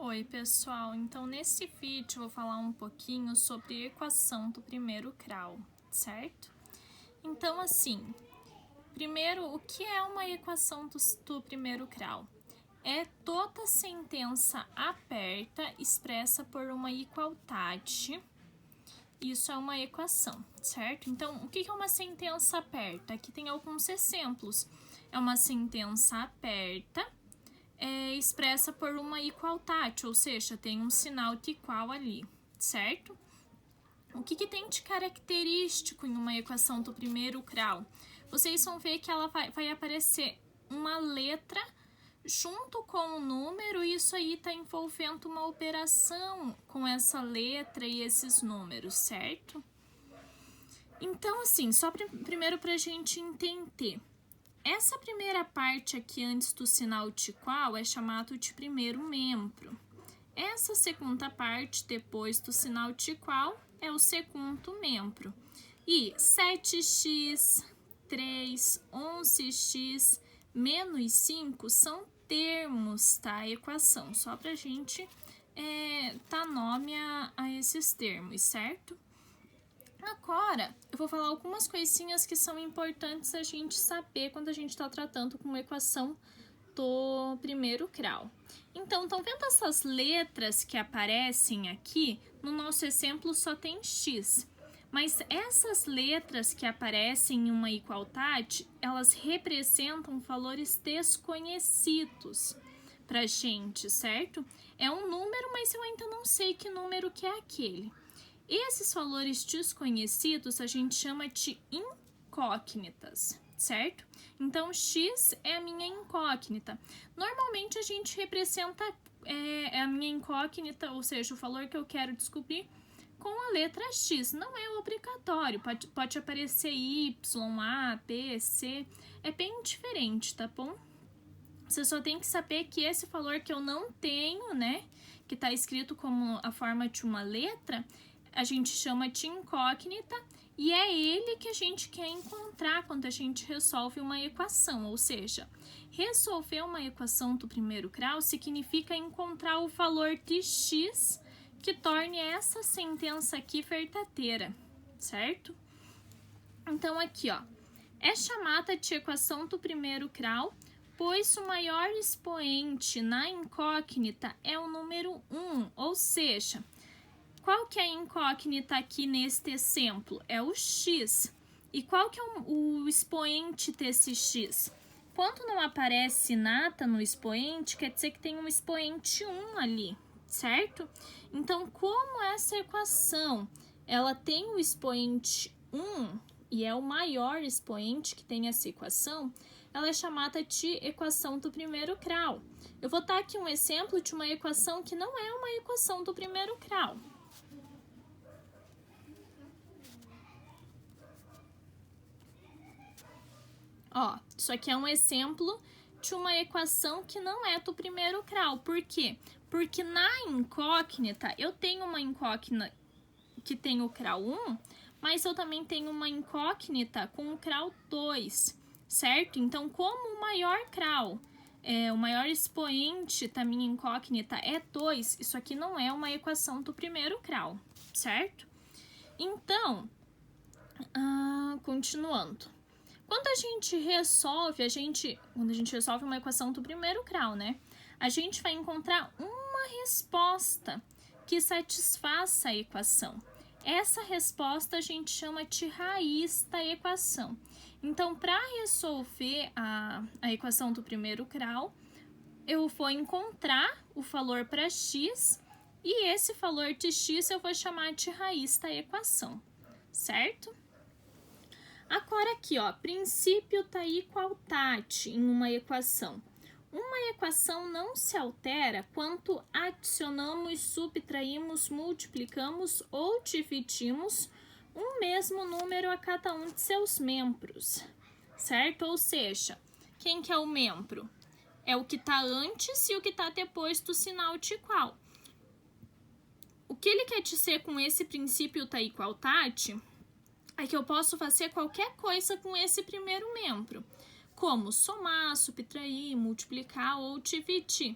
Oi pessoal, então nesse vídeo eu vou falar um pouquinho sobre equação do primeiro grau, certo? Então assim, primeiro, o que é uma equação do primeiro grau? É toda sentença aberta expressa por uma igualdade, isso é uma equação, certo? Então, o que é uma sentença aberta? Aqui tem alguns exemplos. É uma sentença aberta expressa por uma igualdade, ou seja, tem um sinal de igual ali, certo? O que tem de característico em uma equação do primeiro grau? Vocês vão ver que ela vai aparecer uma letra junto com o número, e isso aí está envolvendo uma operação com essa letra e esses números, certo? Então, assim, só primeiro para a gente entender. Essa primeira parte aqui antes do sinal de igual é chamado de primeiro membro. Essa segunda parte depois do sinal de igual é o segundo membro. E 7x, 3, 11x, menos 5 são termos da equação, só para a gente dar nome a esses termos, certo? Agora, eu vou falar algumas coisinhas que são importantes a gente saber quando a gente está tratando com uma equação do primeiro grau. Então, estão vendo essas letras que aparecem aqui? No nosso exemplo só tem x, mas essas letras que aparecem em uma igualdade, elas representam valores desconhecidos pra gente, certo? É um número, mas eu ainda não sei que número que é aquele. Esses valores desconhecidos a gente chama de incógnitas, certo? Então, x é a minha incógnita. Normalmente a gente representa a minha incógnita, ou seja, o valor que eu quero descobrir, com a letra x. Não é obrigatório, pode aparecer y, a, b, c, é bem diferente, tá bom? Você só tem que saber que esse valor que eu não tenho, né, que está escrito como a forma de uma letra, a gente chama de incógnita, e é ele que a gente quer encontrar quando a gente resolve uma equação, ou seja, resolver uma equação do primeiro grau significa encontrar o valor de x que torne essa sentença aqui verdadeira, certo? Então aqui, ó, é chamada de equação do primeiro grau, pois o maior expoente na incógnita é o número 1, ou seja, qual que é a incógnita aqui neste exemplo? É o x. E qual que é o expoente desse x? Quando não aparece nada no expoente, quer dizer que tem um expoente 1 ali, certo? Então, como essa equação ela tem o expoente 1 e é o maior expoente que tem essa equação, ela é chamada de equação do primeiro grau. Eu vou dar aqui um exemplo de uma equação que não é uma equação do primeiro grau. Ó, isso aqui é um exemplo de uma equação que não é do primeiro grau. Por quê? Porque na incógnita, eu tenho uma incógnita que tem o grau 1, mas eu também tenho uma incógnita com o grau 2, certo? Então, como o maior grau, o maior expoente da minha incógnita é 2, isso aqui não é uma equação do primeiro grau, certo? Então, continuando. Quando a gente resolve, uma equação do primeiro grau, né? A gente vai encontrar uma resposta que satisfaça a equação. Essa resposta a gente chama de raiz da equação. Então, para resolver a equação do primeiro grau, eu vou encontrar o valor para x e esse valor de x eu vou chamar de raiz da equação, certo? Agora aqui, ó, princípio da igualdade em uma equação. Uma equação não se altera quando adicionamos, subtraímos, multiplicamos ou dividimos um mesmo número a cada um de seus membros, certo? Ou seja, quem que é o membro? É o que está antes e o que está depois do sinal de igual. O que ele quer dizer com esse princípio da igualdade é que eu posso fazer qualquer coisa com esse primeiro membro, como somar, subtrair, multiplicar ou dividir.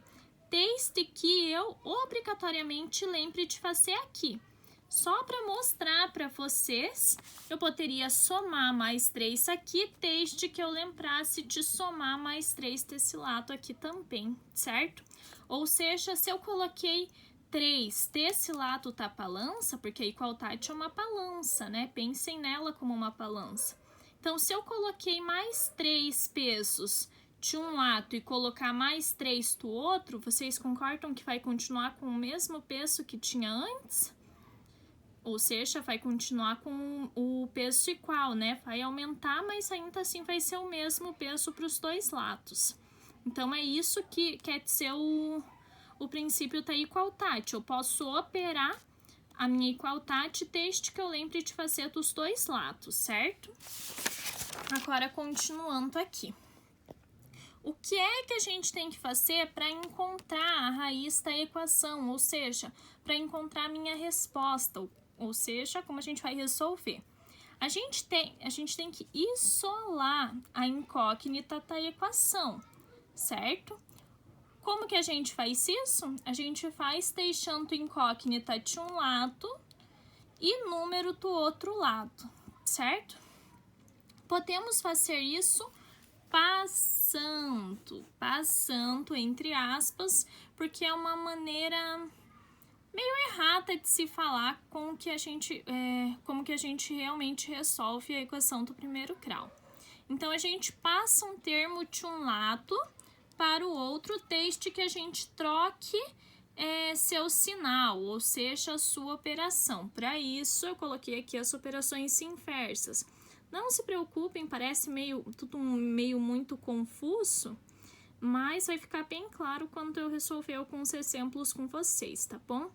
desde que eu obrigatoriamente lembre de fazer aqui. Só para mostrar para vocês, eu poderia somar mais 3 aqui, desde que eu lembrasse de somar mais 3 desse lado aqui também, certo? Ou seja, se eu coloquei 3 desse lado da balança, porque a igualdade é uma balança, né? Pensem nela como uma balança. Então, se eu coloquei mais 3 pesos de um lado e colocar mais 3 do outro, vocês concordam que vai continuar com o mesmo peso que tinha antes? Ou seja, vai continuar com o peso igual, né? Vai aumentar, mas ainda assim vai ser o mesmo peso para os dois lados. Então, é isso que quer dizer o princípio da igualdade. Eu posso operar a minha igualdade desde que eu lembre de fazer dos dois lados, certo? Agora, continuando aqui. O que é que a gente tem que fazer para encontrar a raiz da equação? Ou seja, para encontrar a minha resposta, ou seja, como a gente vai resolver. A gente tem que isolar a incógnita da equação, certo? Como que a gente faz isso? A gente faz deixando incógnita de um lado e número do outro lado, certo? Podemos fazer isso passando entre aspas, porque é uma maneira meio errada de se falar como que a gente realmente resolve a equação do primeiro grau. Então, a gente passa um termo de um lado para o outro desde que a gente troque seu sinal, ou seja, a sua operação. Para isso, eu coloquei aqui as operações inversas. Não se preocupem, parece tudo meio muito confuso, mas vai ficar bem claro quando eu resolver alguns exemplos com vocês, tá bom?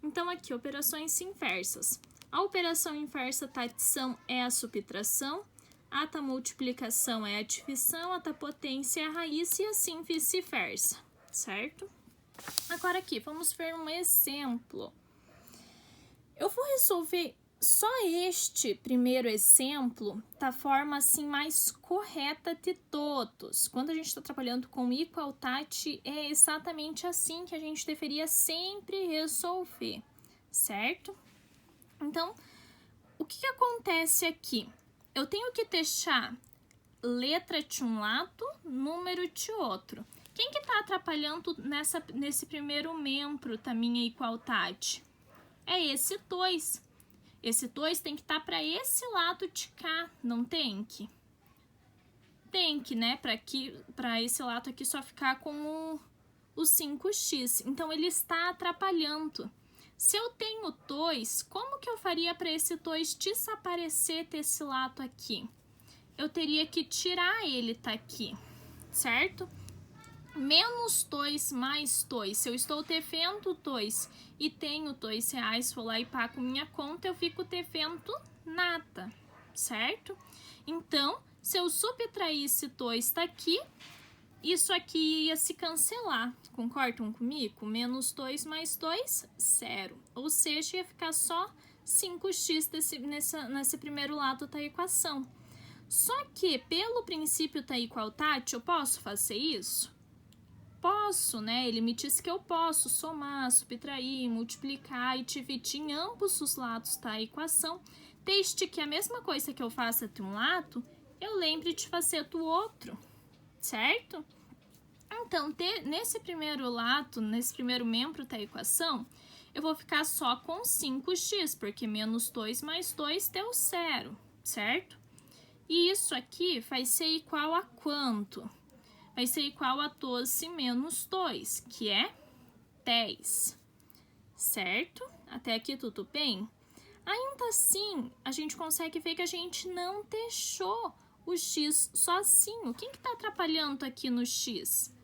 Então, aqui, operações inversas. A operação inversa da adição é a subtração, a da multiplicação é a divisão, a da potência é a raiz e assim vice-versa, certo? Agora aqui, vamos ver um exemplo. Eu vou resolver só este primeiro exemplo da forma assim mais correta de todos. Quando a gente está trabalhando com igualdade, é exatamente assim que a gente deveria sempre resolver, certo? Então, o que acontece aqui? Eu tenho que deixar letra de um lado, número de outro. Quem que está atrapalhando nesse primeiro membro da minha igualdade? É esse 2. Esse 2 tem que estar para esse lado de cá, não tem que? Tem que, né? Para esse lado aqui só ficar com o 5x. Então, ele está atrapalhando. Se eu tenho 2, como que eu faria para esse 2 desaparecer desse lado aqui? Eu teria que tirar ele daqui, certo? Menos 2 mais 2. Se eu estou devendo 2 e tenho R$2, vou lá e pago minha conta, eu fico devendo nada, certo? Então, se eu subtraísse 2 daqui, isso aqui ia se cancelar. Concordam comigo? Menos 2 mais 2, 0. Ou seja, ia ficar só 5x nesse primeiro lado da equação. Só que, pelo princípio da igualdade, eu posso fazer isso? Posso, né? Ele me diz que eu posso somar, subtrair, multiplicar e dividir em ambos os lados da equação, desde que a mesma coisa que eu faça de um lado, eu lembre de fazer do outro, certo? Então, nesse primeiro lado, nesse primeiro membro da equação, eu vou ficar só com 5x, porque menos 2 mais 2 deu 0, certo? E isso aqui vai ser igual a quanto? Vai ser igual a 12 menos 2, que é 10, certo? Até aqui tudo bem? Ainda assim, a gente consegue ver que a gente não deixou o x sozinho. Quem que tá atrapalhando aqui no x?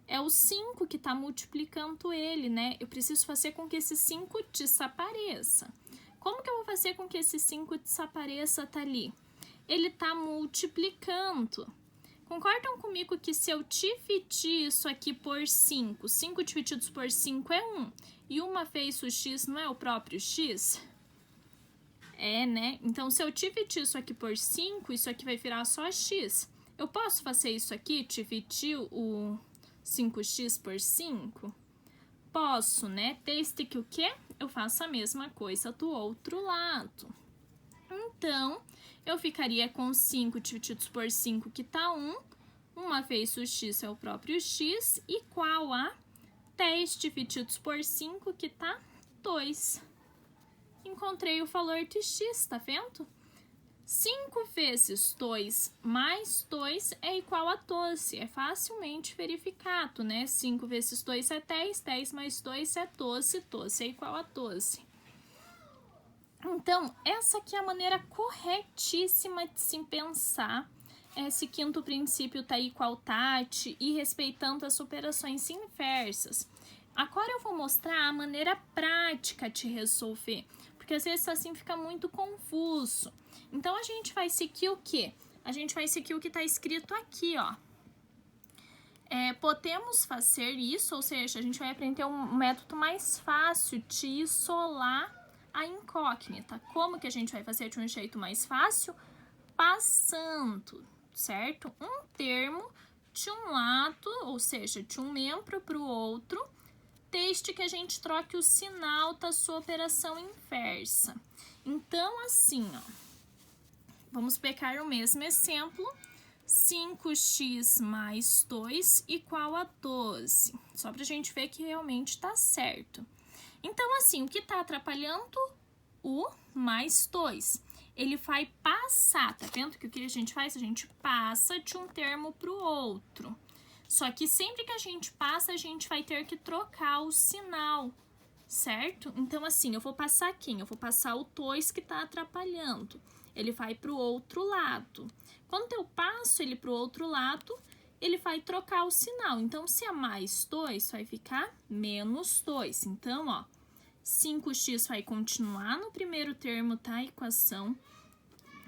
É o 5 que tá multiplicando ele, né? Eu preciso fazer com que esse 5 desapareça. Como que eu vou fazer com que esse 5 desapareça, tá ali? Ele tá multiplicando. Concordam comigo que se eu dividir isso aqui por 5, 5 divididos por 5 é 1, e uma vez o x não é o próprio x? É, né? Então, se eu dividir isso aqui por 5, isso aqui vai virar só x. Eu posso fazer isso aqui, dividir o 5x por 5? Posso, né? Desde que o quê? Eu faço a mesma coisa do outro lado. Então, eu ficaria com 5 divididos por 5, que tá 1. Uma vez o x é o próprio x, igual a 10 divididos por 5, que tá 2. Encontrei o valor de x, tá vendo? 5 vezes 2 mais 2 é igual a 12. É facilmente verificado, né? 5 vezes 2 é 10, 10 mais 2 é 12, 12 é igual a 12. Então, essa aqui é a maneira corretíssima de se pensar. Esse quinto princípio tá igualdade e respeitando as operações inversas. Agora eu vou mostrar a maneira prática de resolver, porque às vezes assim fica muito confuso. Então, a gente vai seguir o quê? A gente vai seguir o que está escrito aqui, ó. Podemos fazer isso, ou seja, a gente vai aprender um método mais fácil de isolar a incógnita. Como que a gente vai fazer de um jeito mais fácil? Passando, certo? Um termo de um lado, ou seja, de um membro para o outro, desde que a gente troque o sinal da sua operação inversa. Então, assim, ó. Vamos pegar o mesmo exemplo, 5x mais 2 igual a 12, só para a gente ver que realmente está certo. Então, assim, o que está atrapalhando? O mais 2. Ele vai passar, tá vendo que o que a gente faz? A gente passa de um termo para o outro. Só que sempre que a gente passa, a gente vai ter que trocar o sinal, certo? Então, assim, eu vou passar quem? Eu vou passar o 2 que está atrapalhando. Ele vai para o outro lado. Quando eu passo ele para o outro lado, ele vai trocar o sinal. Então, se é mais 2, vai ficar menos 2. Então, ó, 5x vai continuar no primeiro termo da equação.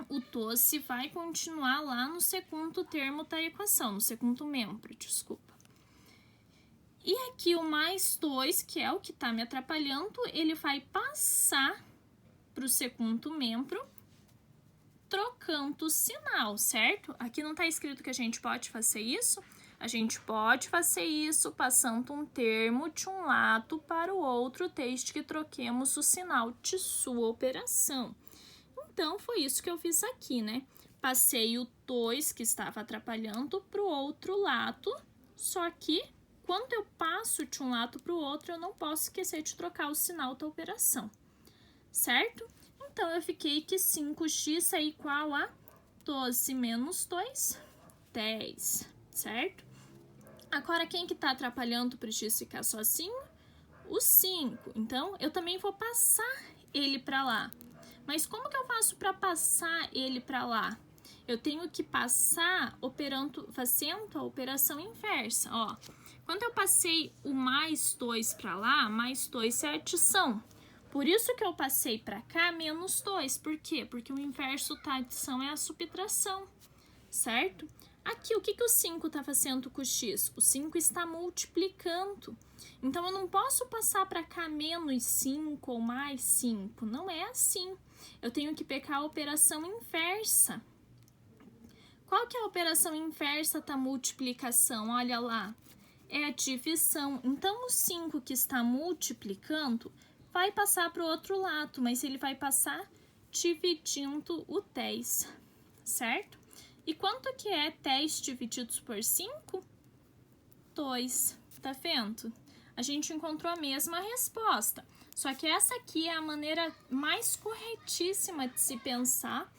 O 12 vai continuar lá no segundo termo da equação, no segundo membro, desculpa. E aqui o mais 2, que é o que está me atrapalhando, ele vai passar para o segundo membro, trocando o sinal, certo? Aqui não está escrito que a gente pode fazer isso. A gente pode fazer isso passando um termo de um lado para o outro, desde que troquemos o sinal de sua operação. Então, foi isso que eu fiz aqui, né? Passei o 2, que estava atrapalhando, para o outro lado, só que quando eu passo de um lado para o outro, eu não posso esquecer de trocar o sinal da operação, certo? Então, eu fiquei que 5x é igual a 12 menos 2, 10, certo? Agora, quem que tá atrapalhando para o x ficar sozinho? O 5. Então, eu também vou passar ele para lá. Mas como que eu faço para passar ele para lá? Eu tenho que passar fazendo a operação inversa, ó. Quando eu passei o mais 2 para lá, mais 2 é adição. Por isso que eu passei para cá menos 2. Por quê? Porque o inverso da adição é a subtração, certo? Aqui, o que o 5 está fazendo com o x? O 5 está multiplicando. Então, eu não posso passar para cá menos 5 ou mais 5. Não é assim. Eu tenho que pegar a operação inversa. Qual que é a operação inversa da multiplicação? Olha lá. É a divisão. Então, o 5 que está multiplicando vai passar para o outro lado, mas ele vai passar dividindo o 10, certo? E quanto que é 10 divididos por 5? 2, tá vendo? A gente encontrou a mesma resposta, só que essa aqui é a maneira mais corretíssima de se pensar,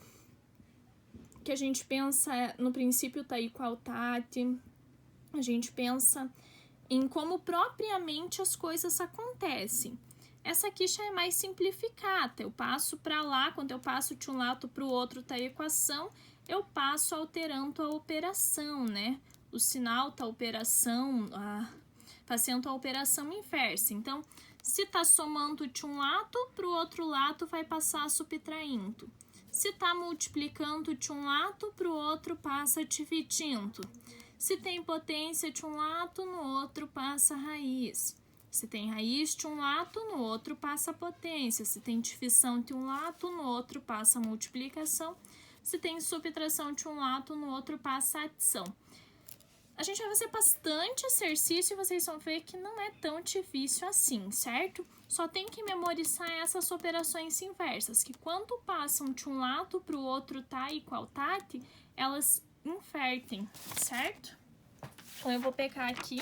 que a gente pensa no princípio da igualdade, a gente pensa em como propriamente as coisas acontecem. Essa aqui já é mais simplificada, eu passo para lá, quando eu passo de um lado para o outro da equação, eu passo alterando a operação, né? O sinal da operação, fazendo a operação inversa. Então, se está somando de um lado para o outro lado, vai passar subtraindo. Se está multiplicando de um lado para o outro, passa dividindo. Se tem potência de um lado, no outro passa raiz. Se tem raiz de um lado, no outro passa potência. Se tem divisão de um lado, no outro passa multiplicação. Se tem subtração de um lado, no outro passa adição. a gente vai fazer bastante exercício e vocês vão ver que não é tão difícil assim, certo? Só tem que memorizar essas operações inversas, que quando passam de um lado para o outro tá igual tate, elas invertem, certo? Então, eu vou pegar aqui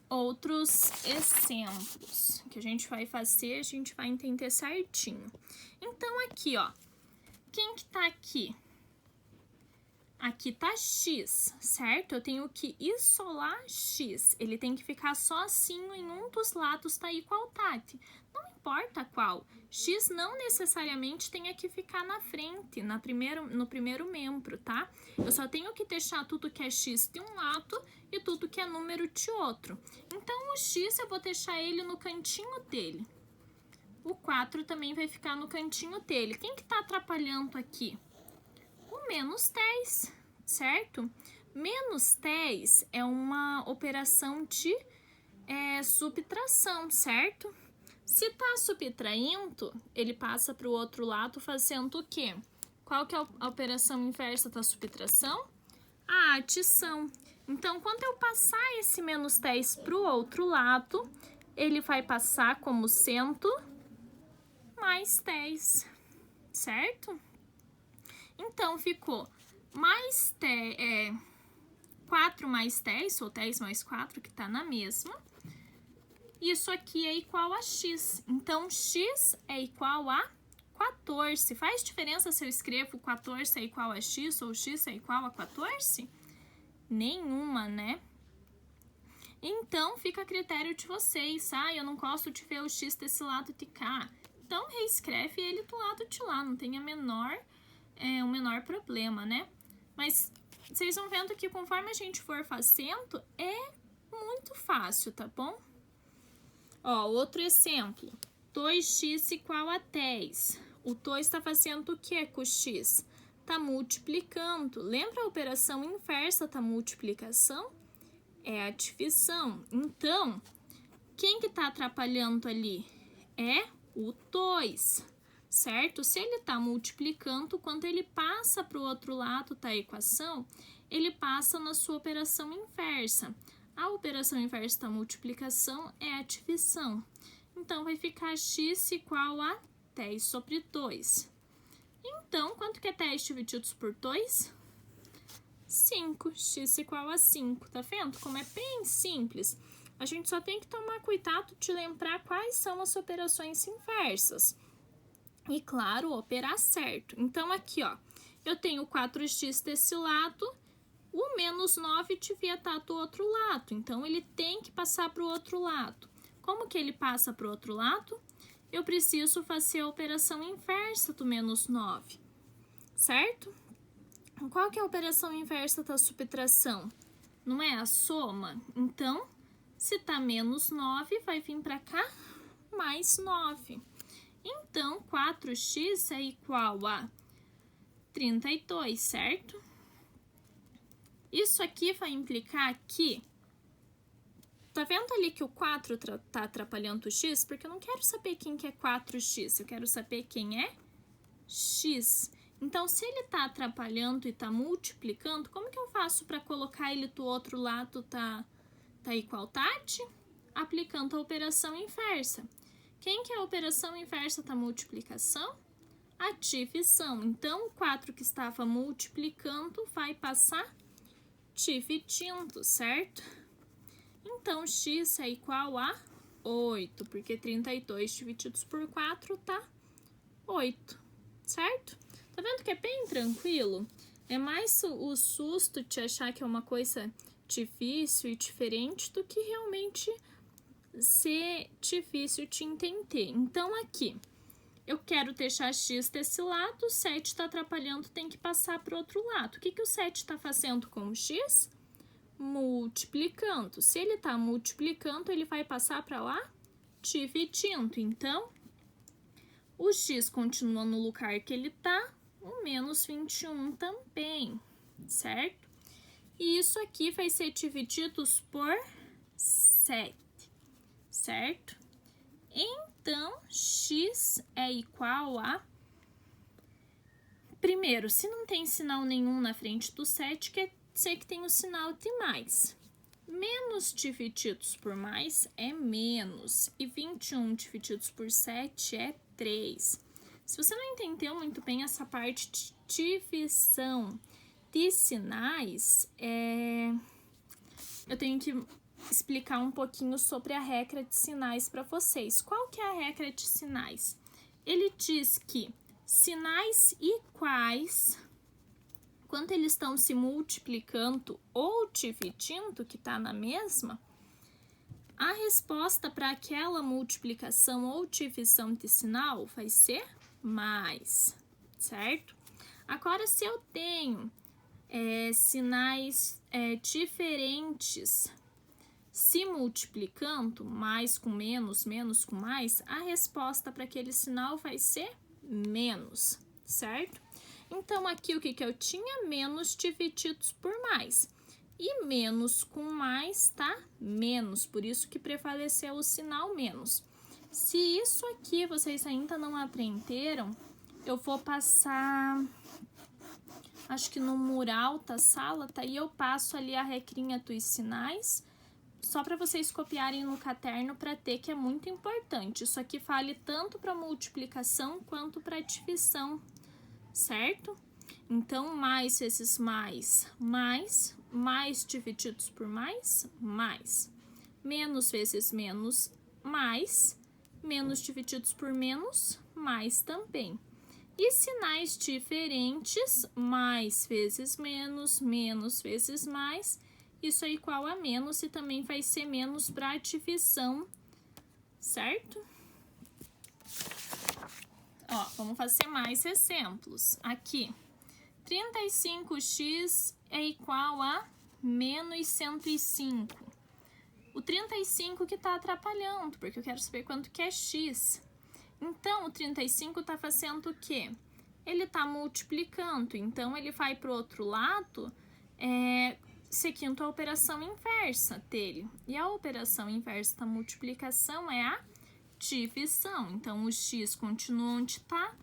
outros exemplos que a gente vai fazer, a gente vai entender certinho. Então, aqui, ó, quem que tá aqui? Aqui tá x, certo? Eu tenho que isolar x. Ele tem que ficar sozinho em um dos lados tá igual tate. Não importa qual. X não necessariamente tem que ficar na frente, no primeiro membro, tá? Eu só tenho que deixar tudo que é x de um lado e tudo que é número de outro. Então, o x eu vou deixar ele no cantinho dele. O 4 também vai ficar no cantinho dele. Quem que tá atrapalhando aqui? O menos 10, certo? Menos 10 é uma operação de subtração, certo? Se tá subtraindo, ele passa para o outro lado fazendo o quê? Qual que é a operação inversa da subtração? A adição. Então, quando eu passar esse menos 10 para o outro lado, ele vai passar como sendo mais 10, certo? Então, ficou mais 4 mais 10, ou 10 mais 4, que tá na mesma. Isso aqui é igual a x. Então, x é igual a 14. Faz diferença se eu escrevo 14 é igual a x ou x é igual a 14? Nenhuma, né? Então, fica a critério de vocês. Ah, eu não gosto de ver o x desse lado de cá. Então, reescreve ele do lado de lá. Não tem o menor problema, né? Mas vocês vão vendo que conforme a gente for fazendo, é muito fácil, tá bom? Ó, outro exemplo. 2x igual a 10. O 2 está fazendo o que com o x? Está multiplicando. Lembra a operação inversa da multiplicação? É a divisão. Então, quem que está atrapalhando ali? É o 2, certo? Se ele está multiplicando, quando ele passa para o outro lado da equação, ele passa na sua operação inversa. A operação inversa da multiplicação é a divisão. Então, vai ficar x igual a 10 sobre 2. Então, quanto que é 10 divididos por 2? 5. X igual a 5. Tá vendo como é bem simples? A gente só tem que tomar cuidado de lembrar quais são as operações inversas. E, claro, operar certo. Então, aqui, ó, eu tenho 4x desse lado. O menos 9 devia estar do outro lado, então ele tem que passar para o outro lado. Como que ele passa para o outro lado? Eu preciso fazer a operação inversa do menos 9, certo? Qual que é a operação inversa da subtração? Não é a soma? Então, se tá menos 9, vai vir para cá mais 9. Então, 4x é igual a 32, certo? Isso aqui vai implicar que, tá vendo ali que o 4 tá atrapalhando o x? Porque eu não quero saber quem que é 4x, eu quero saber quem é x. Então, se ele tá atrapalhando e tá multiplicando, como que eu faço para colocar ele do outro lado da igualdade? Aplicando a operação inversa. Quem que é a operação inversa da multiplicação? A divisão. Então, o 4 que estava multiplicando vai passar dividindo, certo? Então, x é igual a 8, porque 32 divididos por 4 tá 8, certo? Tá vendo que é bem tranquilo? É mais o susto de achar que é uma coisa difícil e diferente do que realmente ser difícil de entender. Então, aqui, eu quero deixar x desse lado, o 7 está atrapalhando, tem que passar para o outro lado. O que o 7 está fazendo com o x? Multiplicando. Se ele está multiplicando, ele vai passar para lá dividindo. Então, o x continua no lugar que ele está, o menos 21 também, certo? E isso aqui vai ser divididos por 7, certo? Então, x é igual a... Primeiro, se não tem sinal nenhum na frente do 7, ser que tem o sinal de mais. Menos divididos por mais é menos. E 21 divididos por 7 é 3. Se você não entendeu muito bem essa parte de divisão de sinais, eu tenho que explicar um pouquinho sobre a regra de sinais para vocês. Qual que é a regra de sinais? Ele diz que sinais iguais, quando eles estão se multiplicando ou dividindo, que está na mesma, a resposta para aquela multiplicação ou divisão de sinal vai ser mais, certo? Agora, se eu tenho sinais diferentes se multiplicando, mais com menos, menos com mais, a resposta para aquele sinal vai ser menos, certo? Então, aqui o que eu tinha? Menos divididos por mais. E menos com mais tá menos, por isso que prevaleceu o sinal menos. Se isso aqui vocês ainda não aprenderam, eu vou passar, acho que no mural da sala, tá? E eu passo ali a regrinha dos sinais, só para vocês copiarem no caderno para ter, que é muito importante. Isso aqui vale tanto para multiplicação quanto para divisão, certo? Então, mais vezes mais, mais, mais divididos por mais, mais. Menos vezes menos, mais, menos divididos por menos, mais também. E sinais diferentes, mais vezes menos, menos vezes mais, isso é igual a menos e também vai ser menos para a divisão, certo? Ó, vamos fazer mais exemplos. Aqui, 35x é igual a menos 105. O 35 que está atrapalhando, porque eu quero saber quanto que é x. Então, o 35 está fazendo o quê? Ele está multiplicando, então ele vai para o outro lado, seguindo a operação inversa dele. E a operação inversa da multiplicação é a divisão. Então, o x continua onde está,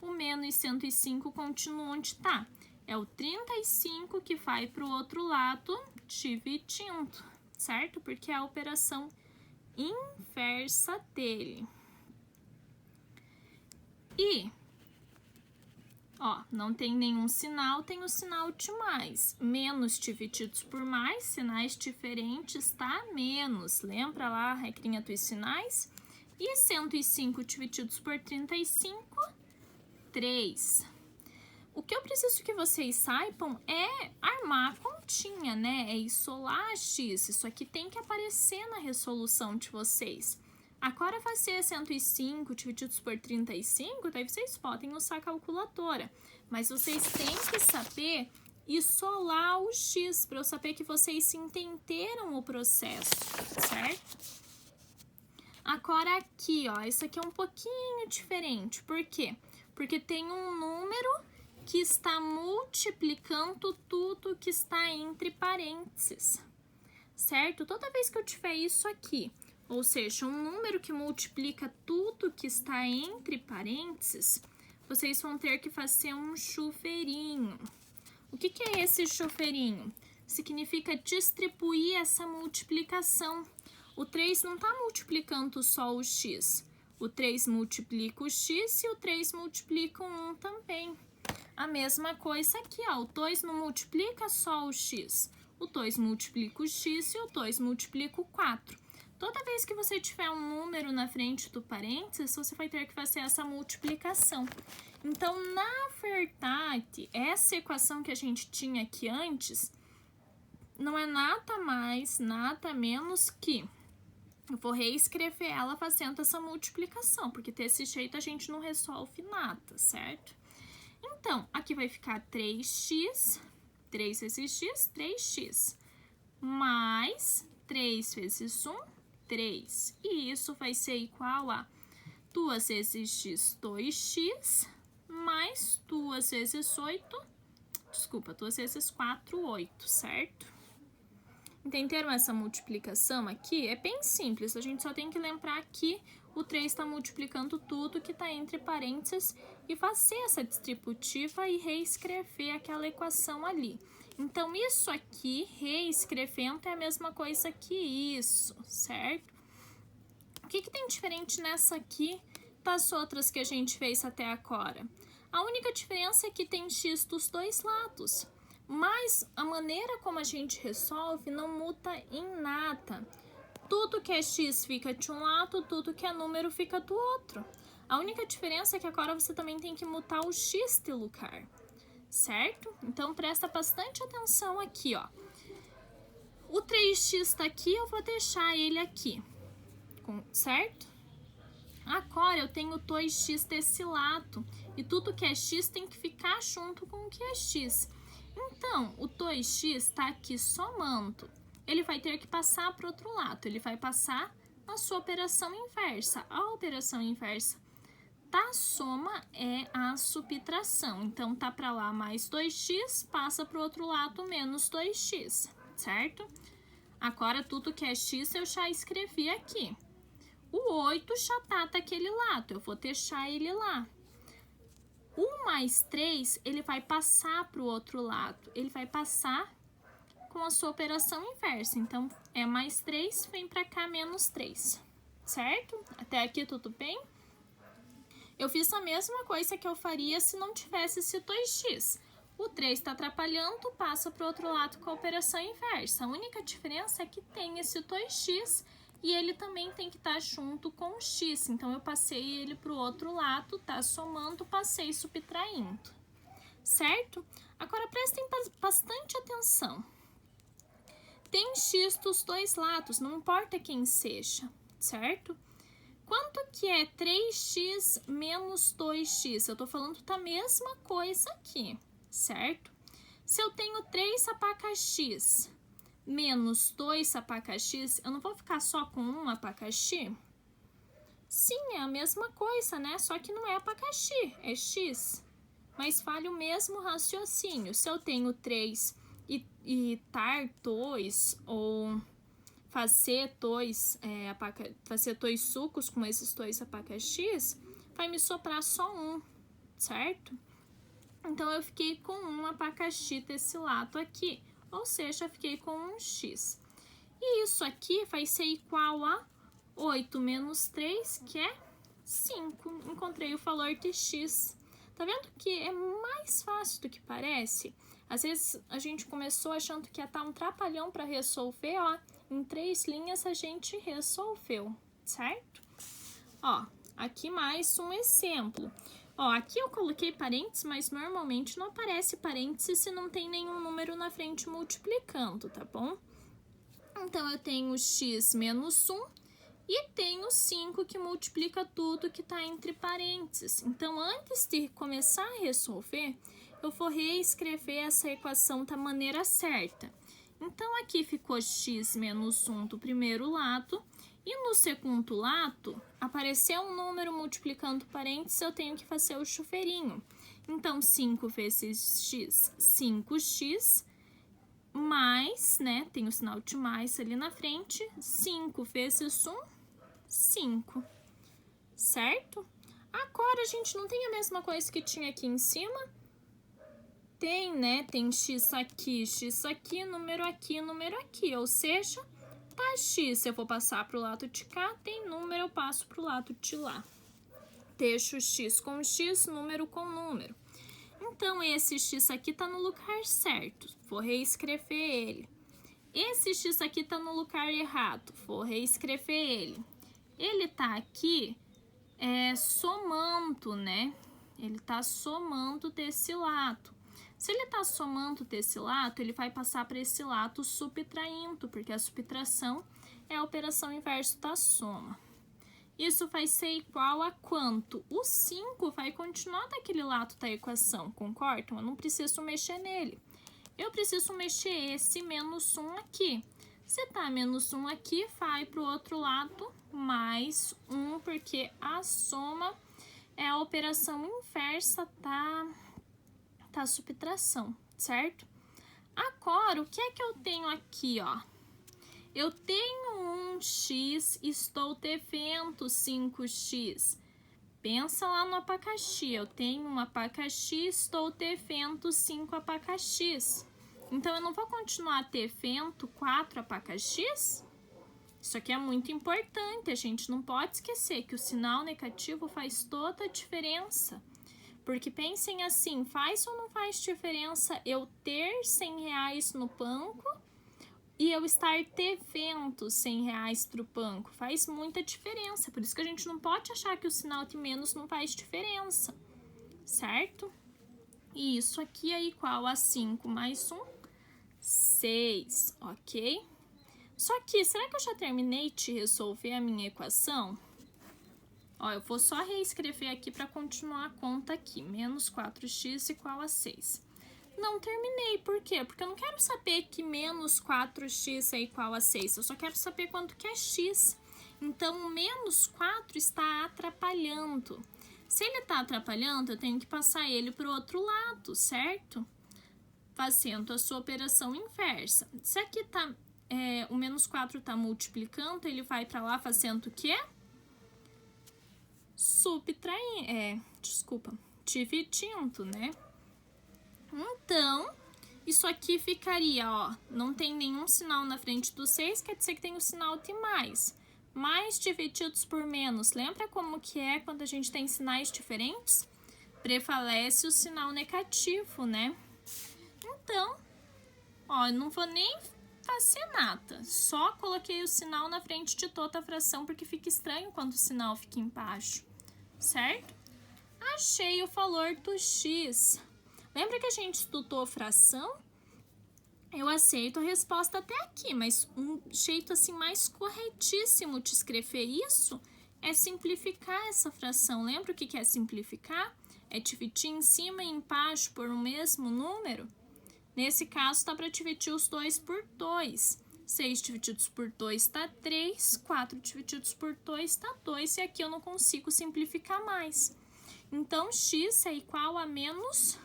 o menos 105 continua onde está. É o 35 que vai para o outro lado dividindo, certo? Porque é a operação inversa dele. E, ó, não tem nenhum sinal, tem o sinal de mais. Menos divididos por mais, sinais diferentes, tá? Menos. Lembra lá a regrinha dos sinais? E 105 divididos por 35, 3. O que eu preciso que vocês saibam é armar a continha, né? É isolar x. Isso aqui tem que aparecer na resolução de vocês. Agora vai ser 105 divididos por 35, daí vocês podem usar a calculadora. Mas vocês têm que saber isolar o x, para eu saber que vocês entenderam o processo, certo? Agora aqui, ó, isso aqui é um pouquinho diferente. Por quê? Porque tem um número que está multiplicando tudo que está entre parênteses, certo? Toda vez que eu tiver isso aqui, ou seja, um número que multiplica tudo que está entre parênteses, vocês vão ter que fazer um chuveirinho. O que é esse chuveirinho? Significa distribuir essa multiplicação. O 3 não está multiplicando só o x. O 3 multiplica o x e o 3 multiplica o 1 também. A mesma coisa aqui, ó. O 2 não multiplica só o x. O 2 multiplica o x e o 2 multiplica o 4. Toda vez que você tiver um número na frente do parênteses, você vai ter que fazer essa multiplicação. Então, na verdade, essa equação que a gente tinha aqui antes não é nada mais, nada menos que... Eu vou reescrever ela fazendo essa multiplicação, porque desse jeito a gente não resolve nada, certo? Então, aqui vai ficar 3x, 3 vezes x, 3x, mais 3 vezes 1, 3. E isso vai ser igual a 2 vezes x, 2x, mais 2 vezes 8, desculpa, 2 vezes 4, 8, certo? Entenderam essa multiplicação aqui? É bem simples, a gente só tem que lembrar que o 3 está multiplicando tudo que está entre parênteses e fazer essa distributiva e reescrever aquela equação ali. Então, isso aqui, reescrevendo, é a mesma coisa que isso, certo? O que tem diferente nessa aqui das outras que a gente fez até agora? A única diferença é que tem x dos dois lados, mas a maneira como a gente resolve não muda em nada. Tudo que é x fica de um lado, tudo que é número fica do outro. A única diferença é que agora você também tem que mudar o x de lugar, certo? Então, presta bastante atenção aqui, ó. O 3x tá aqui, eu vou deixar ele aqui, certo? Agora, eu tenho 2x desse lado, e tudo que é x tem que ficar junto com o que é x. Então, o 2x tá aqui somando. Ele vai ter que passar para o outro lado, ele vai passar na sua operação inversa. A operação inversa da soma é a subtração. Então, tá para lá mais 2x, passa para o outro lado menos 2x, certo? Agora, tudo que é x eu já escrevi aqui. O 8 já tá daquele lado, eu vou deixar ele lá. O mais 3, ele vai passar para o outro lado. Ele vai passar com a sua operação inversa. Então, é mais 3, vem para cá menos 3, certo? Até aqui tudo bem? Eu fiz a mesma coisa que eu faria se não tivesse esse 2x. O 3 está atrapalhando, passa para o outro lado com a operação inversa. A única diferença é que tem esse 2x e ele também tem que estar junto com o x. Então, eu passei ele para o outro lado, tá somando, passei subtraindo, certo? Agora, prestem bastante atenção. Tem x dos dois lados, não importa quem seja, certo? Quanto que é 3x menos 2x? Eu tô falando da mesma coisa aqui, certo? Se eu tenho 3 abacaxis menos 2 abacaxis, eu não vou ficar só com um abacaxi? Sim, é a mesma coisa, né? Só que não é abacaxi, é x. Mas vale o mesmo raciocínio. Se eu tenho 3 e tar 2, ou fazer dois sucos com esses 2 abacaxis, vai me sobrar só um, certo? Então, eu fiquei com um abacaxi desse lado aqui, ou seja, fiquei com um x. E isso aqui vai ser igual a 8 menos 3, que é 5. Encontrei o valor de x. Tá vendo que é mais fácil do que parece? Às vezes, a gente começou achando que ia estar um trapalhão para resolver, ó. Em 3 linhas a gente resolveu, certo? Ó, aqui mais um exemplo. Ó, aqui eu coloquei parênteses, mas normalmente não aparece parênteses se não tem nenhum número na frente multiplicando, tá bom? Então, eu tenho x menos 1 e tenho 5 que multiplica tudo que tá entre parênteses. Então, antes de começar a resolver, eu vou reescrever essa equação da maneira certa. Então, aqui ficou x menos 1 do primeiro lado, e no segundo lado, apareceu um número multiplicando parênteses, eu tenho que fazer o chuveirinho. Então, 5 vezes x, 5x, mais, né, tem o sinal de mais ali na frente, 5 vezes 1, 5, certo? Agora, a gente não tem a mesma coisa que tinha aqui em cima? Tem, né? Tem x aqui, número aqui, ou seja, tá x, eu vou passar pro lado de cá, tem número, eu passo pro lado de lá. Deixo x com x, número com número. Então, esse x aqui tá no lugar certo, vou reescrever ele. Esse x aqui tá no lugar errado, vou reescrever ele. Ele tá aqui somando, né? Ele tá somando desse lado. Se ele tá somando desse lado, ele vai passar para esse lado subtraindo, porque a subtração é a operação inversa da soma. Isso vai ser igual a quanto? O 5 vai continuar daquele lado da equação, concordam? Eu não preciso mexer nele. Eu preciso mexer esse menos 1 aqui. Se tá menos 1 aqui, vai para o outro lado mais 1, porque a soma é a operação inversa da subtração, certo? Agora, o que é que eu tenho aqui, ó? Eu tenho um x, estou devendo 5x. Pensa lá no abacaxi. Eu tenho um abacaxi, estou devendo 5 abacaxis. Então, eu não vou continuar tendo 4 a placa X? Isso aqui é muito importante, a gente não pode esquecer que o sinal negativo faz toda a diferença. Porque pensem assim, faz ou não faz diferença eu ter R$100 no banco e eu estar devendo R$100 para o banco? Faz muita diferença, por isso que a gente não pode achar que o sinal de menos não faz diferença, certo? E isso aqui é igual a 5 mais 1, 6, ok? Só que, será que eu já terminei de resolver a minha equação? Ó, eu vou só reescrever aqui para continuar a conta aqui. Menos 4x igual a 6. Não terminei, por quê? Porque eu não quero saber que menos 4x é igual a 6. Eu só quero saber quanto que é x. Então, o menos 4 está atrapalhando. Se ele está atrapalhando, eu tenho que passar ele para o outro lado, certo? Fazendo a sua operação inversa. Se aqui tá... o menos 4 está multiplicando, ele vai para lá fazendo o quê? Dividindo, né? Então, isso aqui ficaria, ó, não tem nenhum sinal na frente do 6, quer dizer que tem o sinal de mais. Mais divididos por menos. Lembra como que é quando a gente tem sinais diferentes? Prevalece o sinal negativo, né? Então, ó, eu não vou nem fazer nada, só coloquei o sinal na frente de toda a fração, porque fica estranho quando o sinal fica embaixo, certo? Achei o valor do x. Lembra que a gente estudou fração? Eu aceito a resposta até aqui, mas um jeito assim mais corretíssimo de escrever isso é simplificar essa fração. Lembra o que é simplificar? É dividir em cima e embaixo por um mesmo número? Nesse caso, dá para dividir os dois por 2. 6 divididos por 2 dá 3, 4 divididos por 2 dá 2, e aqui eu não consigo simplificar mais. Então, x é igual a menos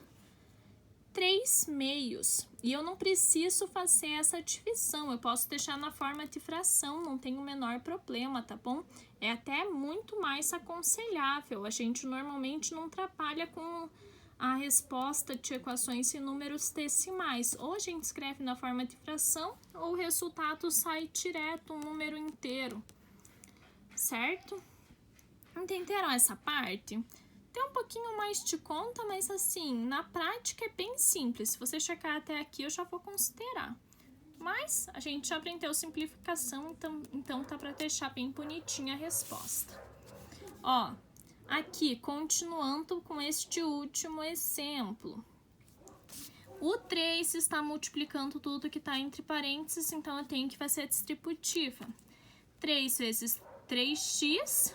3 meios. E eu não preciso fazer essa divisão, eu posso deixar na forma de fração, não tem o menor problema, tá bom? É até muito mais aconselhável, a gente normalmente não trabalha com a resposta de equações em números decimais. Ou a gente escreve na forma de fração, ou o resultado sai direto, um número inteiro, certo? Entenderam essa parte? Tem um pouquinho mais de conta, mas assim, na prática é bem simples. Se você chegar até aqui, eu já vou considerar. Mas a gente já aprendeu simplificação, então tá para deixar bem bonitinha a resposta. Ó, aqui, continuando com este último exemplo. O 3 está multiplicando tudo que está entre parênteses, então eu tenho que fazer a distributiva. 3 vezes 3x,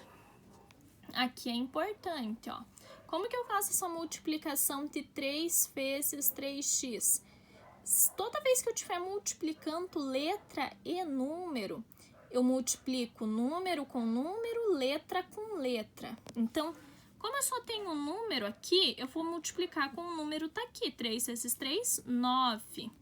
aqui é importante, ó. Como que eu faço essa multiplicação de 3 vezes 3x? Toda vez que eu estiver multiplicando letra e número, eu multiplico número com número, letra com letra. Então, como eu só tenho um número aqui, eu vou multiplicar com o número tá aqui. 3 vezes 3, 9.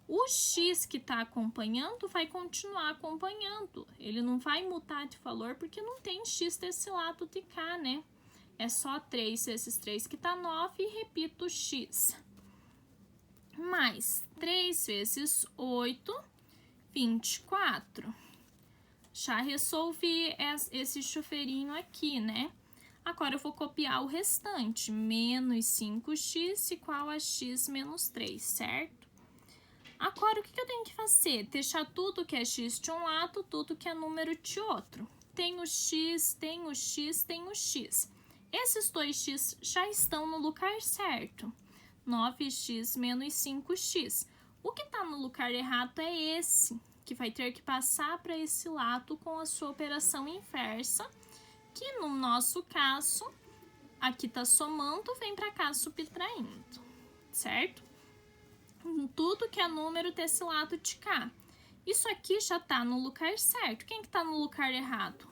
O x que está acompanhando vai continuar acompanhando. Ele não vai mudar de valor porque não tem x desse lado de cá, né? É só 3 vezes 3 que tá 9 e repito x. Mais 3 vezes 8, 24. Já resolvi esse chuveirinho aqui, né? Agora eu vou copiar o restante. Menos 5x igual a x menos 3, certo? Agora, o que eu tenho que fazer? Deixar tudo que é x de um lado, tudo que é número de outro. Tem o x, tem o x, tem o x. Esses dois x já estão no lugar certo. 9x menos 5x. O que está no lugar errado é esse, que vai ter que passar para esse lado com a sua operação inversa, que no nosso caso, aqui está somando, vem para cá subtraindo, certo? Tudo que é número desse lado de cá. Isso aqui já está no lugar certo. Quem que está no lugar errado?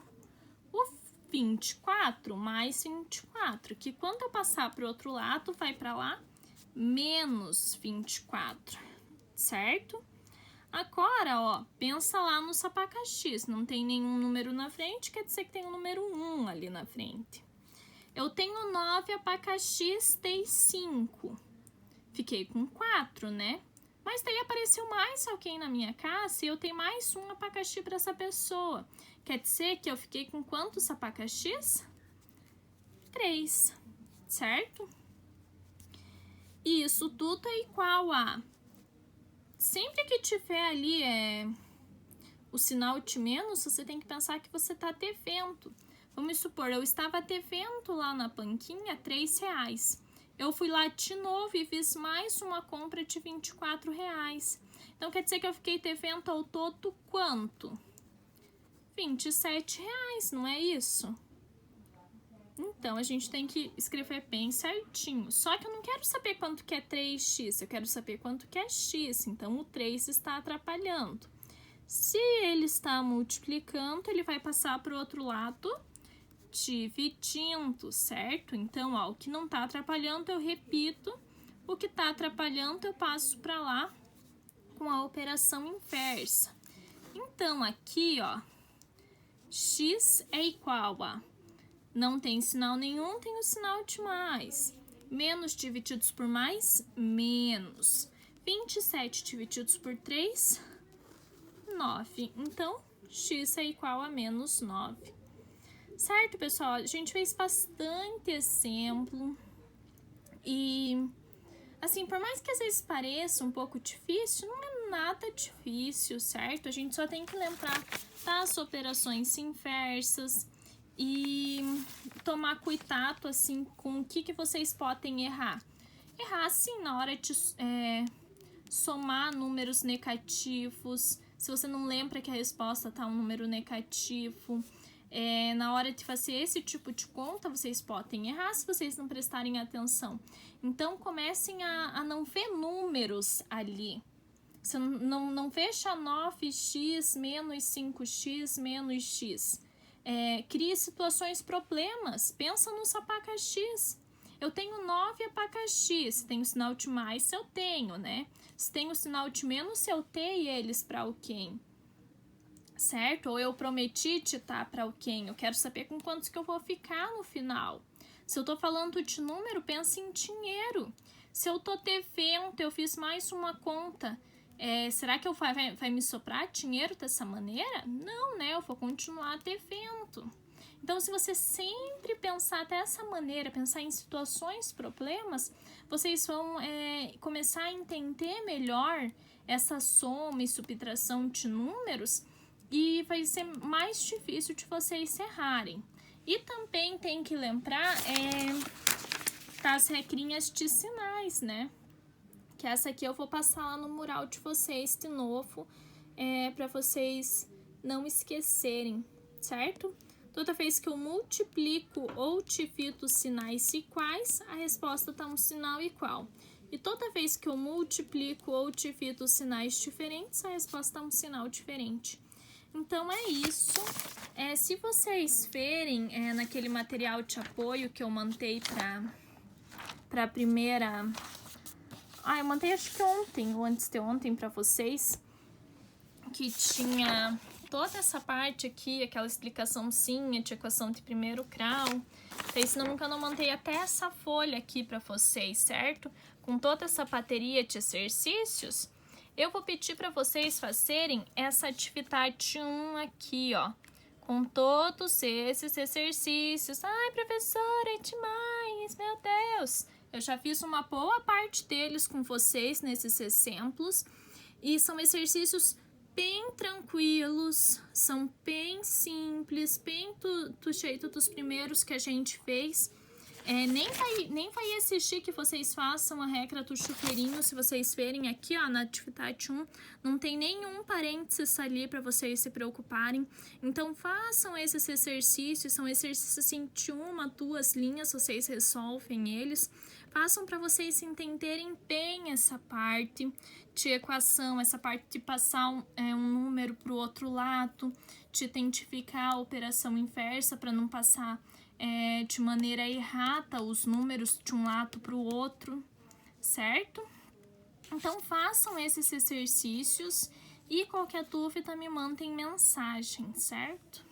O 24 mais 24, que quando eu passar para o outro lado, vai para lá, menos 24, certo? Agora, ó, pensa lá no abacaxis, não tem nenhum número na frente, quer dizer que tem o número 1 ali na frente. Eu tenho 9 abacaxis, dei 5. Fiquei com 4, né? Mas daí apareceu mais alguém na minha casa e eu tenho mais um abacaxi para essa pessoa. Quer dizer que eu fiquei com quantos abacaxis? 3, certo? E isso tudo é igual a... Sempre que tiver ali o sinal de menos, você tem que pensar que você está devendo. Vamos supor, eu estava devendo lá na banquinha R$3. Eu fui lá de novo e fiz mais uma compra de R$24. Então, quer dizer que eu fiquei devendo ao todo quanto? R$27, não é isso? Então, a gente tem que escrever bem certinho. Só que eu não quero saber quanto que é 3x, eu quero saber quanto que é x. Então, o 3 está atrapalhando. Se ele está multiplicando, ele vai passar para o outro lado dividindo, certo? Então, ó, o que não está atrapalhando, eu repito. O que está atrapalhando, eu passo para lá com a operação inversa. Então, aqui, ó, x é igual a... Não tem sinal nenhum, tem o sinal de mais. Menos divididos por mais, menos. 27 divididos por 3, 9. Então, x é igual a menos 9. Certo, pessoal? A gente fez bastante exemplo. E, assim, por mais que às vezes pareça um pouco difícil, não é nada difícil, certo? A gente só tem que lembrar das operações inversas e tomar cuidado, assim, com o que vocês podem errar. Errar, assim, na hora de somar números negativos. Se você não lembra que a resposta tá um número negativo, na hora de fazer esse tipo de conta, vocês podem errar se vocês não prestarem atenção. Então, comecem a não ver números ali. Você não fecha 9x menos 5x menos x. Crie situações problemas. Pensa nos abacaxis. Eu tenho 9 abacaxis. Se tem o sinal de mais, eu tenho, né? Se tem o sinal de menos, eu tenho eles para alguém. Certo? Ou eu prometi digitar para alguém. Eu quero saber com quantos que eu vou ficar no final. Se eu tô falando de número, pense em dinheiro. Se eu tô devendo, eu fiz mais uma conta. Será que vai me sobrar dinheiro dessa maneira? Não, né? Eu vou continuar devendo. Então, se você sempre pensar dessa maneira, pensar em situações, problemas, vocês vão começar a entender melhor essa soma e subtração de números e vai ser mais difícil de vocês errarem. E também tem que lembrar das regrinhas de sinais, né? Que essa aqui eu vou passar lá no mural de vocês de novo, para vocês não esquecerem, certo? Toda vez que eu multiplico ou divido sinais iguais, a resposta está um sinal igual. E toda vez que eu multiplico ou divido sinais diferentes, a resposta está um sinal diferente. Então, é isso. Se vocês verem naquele material de apoio que eu mandei para a primeira... eu mandei acho que ontem, ou antes de ontem, para vocês, que tinha toda essa parte aqui, aquela explicaçãozinha de equação de primeiro grau. Daí, se não me engano, eu mandei até essa folha aqui para vocês, certo? Com toda essa bateria de exercícios. Eu vou pedir para vocês fazerem essa atividade 1 aqui, ó. Com todos esses exercícios. Ai, professora, é demais, meu Deus! Eu já fiz uma boa parte deles com vocês nesses exemplos. E são exercícios bem tranquilos, são bem simples, bem do jeito dos primeiros que a gente fez. Nem vai exigir que vocês façam a regra do chuveirinho. Se vocês verem aqui, ó, na atividade 1, não tem nenhum parênteses ali para vocês se preocuparem. Então, façam esses exercícios, são exercícios assim de 1, 2 linhas, vocês resolvem eles. Façam para vocês entenderem bem essa parte de equação, essa parte de passar um número para o outro lado, de identificar a operação inversa para não passar de maneira errada os números de um lado para o outro, certo? Então, façam esses exercícios e qualquer dúvida me mandem mensagem, certo?